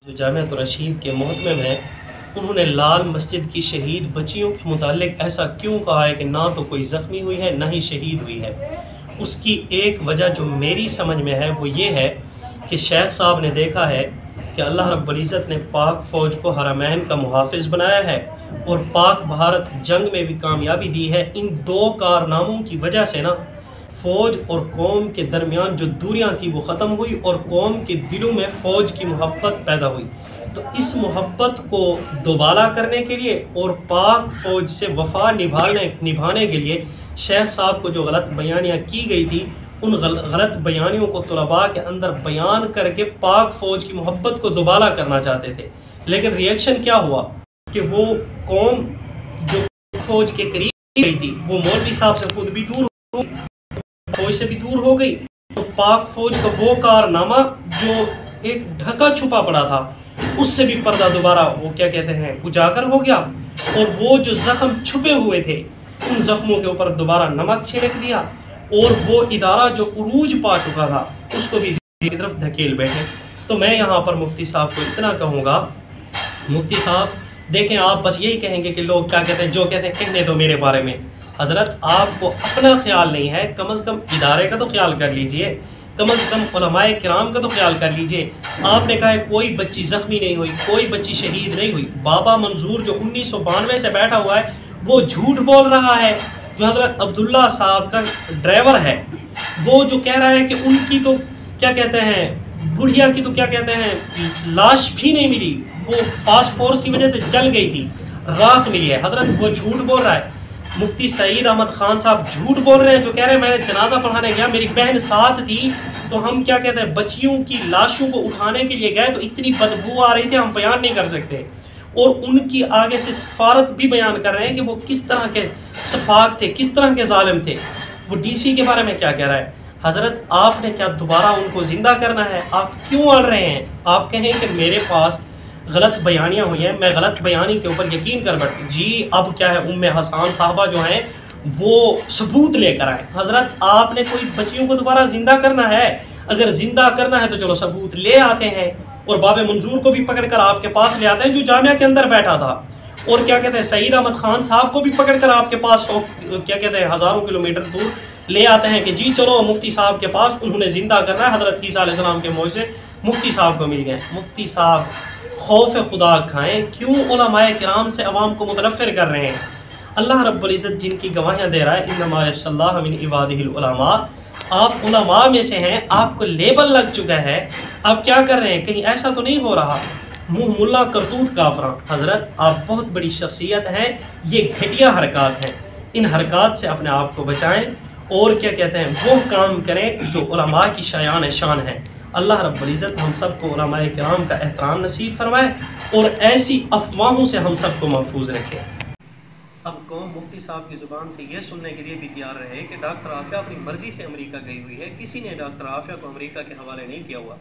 جو जामिया रशीद के मोहतमिम हैं, उन्होंने लाल मस्जिद की शहीद बच्चियों के मुतालिक ऐसा क्यों कहा है कि ना तो कोई ज़ख्मी हुई है ना ही शहीद हुई है। उसकी एक वजह जो मेरी समझ में है वो ये है कि शेख साहब ने देखा है कि अल्लाह रब्बुल इज़्ज़त ने पाक फ़ौज को हरमैन का मुहाफ़िज़ बनाया है और पाक भारत जंग में भी कामयाबी दी है। इन दो कारनामों की वजह से ना फ़ौज और कौम के दरमियान जो दूरियां थी वो ख़त्म हुई और कौम के दिलों में फ़ौज की मोहब्बत पैदा हुई। तो इस मोहब्बत को दोबारा करने के लिए और पाक फ़ौज से वफ़ा निभाने के लिए शेख साहब को जो गलत बयानियाँ की गई थी, उन गलत बयानियों को तलबा के अंदर बयान करके पाक फ़ौज की मोहब्बत को दोबारा करना चाहते थे। लेकिन रिएक्शन क्या हुआ कि वो कौम जो फ़ौज के करीब गई थी वो मौलवी साहब से खुद भी दूर हो, फौज से भी दूर हो गई। तो पाक फौज का वो कारनामा जो एक ढका छुपा पड़ा था उससे भी पर्दा दोबारा वो क्या कहते हैं उजागर हो गया और वो जो जख्म छुपे हुए थे उन जख्मों के ऊपर दोबारा नमक छिड़क दिया और वो इदारा जो उरूज पा चुका था उसको भी की तरफ धकेल बैठे। तो मैं यहाँ पर मुफ्ती साहब को इतना कहूँगा, मुफ्ती साहब देखें, आप बस यही कहेंगे कि लोग क्या कहते हैं, जो कहते हैं कहने दो मेरे बारे में। हज़रत आपको अपना ख्याल नहीं है, कम अज़ कम इदारे का तो ख्याल कर लीजिए, कम अज़ कम उलमाए किराम का तो ख्याल कर लीजिए। आपने कहा है कोई बच्ची ज़ख्मी नहीं हुई, कोई बच्ची शहीद नहीं हुई। बाबा मंजूर जो 1992 से बैठा हुआ है वो झूठ बोल रहा है। जो हज़रत अब्दुल्ला साहब का ड्राइवर है वो जो कह रहा है कि उनकी तो क्या कहते हैं बुढ़िया की तो क्या कहते हैं लाश भी नहीं मिली, वो फास्ट फोर्स की वजह से जल गई थी, राख मिली है। हज़रत वो झूठ बोल रहा है। मुफ्ती सईद अहमद खान साहब झूठ बोल रहे हैं जो कह रहे हैं मैंने जनाजा पढ़ाने गया, मेरी बहन साथ थी, तो हम क्या कहते हैं बच्चियों की लाशों को उठाने के लिए गए तो इतनी बदबू आ रही थी हम बयान नहीं कर सकते। और उनकी आगे से सफारत भी बयान कर रहे हैं कि वो किस तरह के सफाक थे, किस तरह के जालिम थे। वो डीसी के बारे में क्या कह रहा है। हज़रत आपने क्या दोबारा उनको ज़िंदा करना है? आप क्यों अड़ रहे हैं? आप कहें कि मेरे पास गलत बयानियाँ हुई हैं, मैं गलत बयानी के ऊपर यकीन कर बैठ जी, अब क्या है उम्मे हसन साहबा जो हैं वो सबूत लेकर आए। हज़रत आपने कोई बच्चियों को दोबारा ज़िंदा करना है, अगर ज़िंदा करना है तो चलो सबूत ले आते हैं और बाबे मंजूर को भी पकड़ कर आपके पास ले आते हैं जो जामिया के अंदर बैठा था, और क्या कहते हैं सईद अहमद खान साहब को भी पकड़ कर आपके पास क्या कहते हैं हज़ारों किलोमीटर दूर ले आते हैं कि जी चलो मुफ्ती साहब के पास, उन्होंने ज़िंदा करना है। हज़रत ईसा अलैहिस्सलाम के मुँह से मुफ्ती साहब को मिल गए। मुफ्ती साहब खौफ खुदा खाएं, क्यों उलमाए किराम से अवाम को मुतनफ़िर कर रहे हैं? अल्लाह रब्बुल इज़्ज़त जिनकी गवाहियाँ दे रहा है इन्नमा यख्शल्लाह मिन इबादिहिल उलमा, आप उलमा में से हैं, आपको लेबल लग चुका है। अब क्या कर रहे हैं? कहीं ऐसा तो नहीं हो रहा मुँह मुल्ला करतूत काफरा? हज़रत आप बहुत बड़ी शख्सियत हैं, ये घटिया हरकत हैं, इन हरकत से अपने आप को बचाएं और क्या कहते हैं वो काम करें जो उलमा की शायान शान है। अल्लाह रब्बुल इज़्ज़त हम सबको उलमाए किराम का एहतराम नसीब फरमाए और ऐसी अफवाहों से हम सबको महफूज रखे। अब कौम मुफ्ती साहब की ज़ुबान से ये सुनने के लिए भी तैयार रहे कि डॉक्टर आफिया अपनी मर्ज़ी से अमेरिका गई हुई है, किसी ने डॉक्टर आफिया को अमेरिका के हवाले नहीं किया हुआ।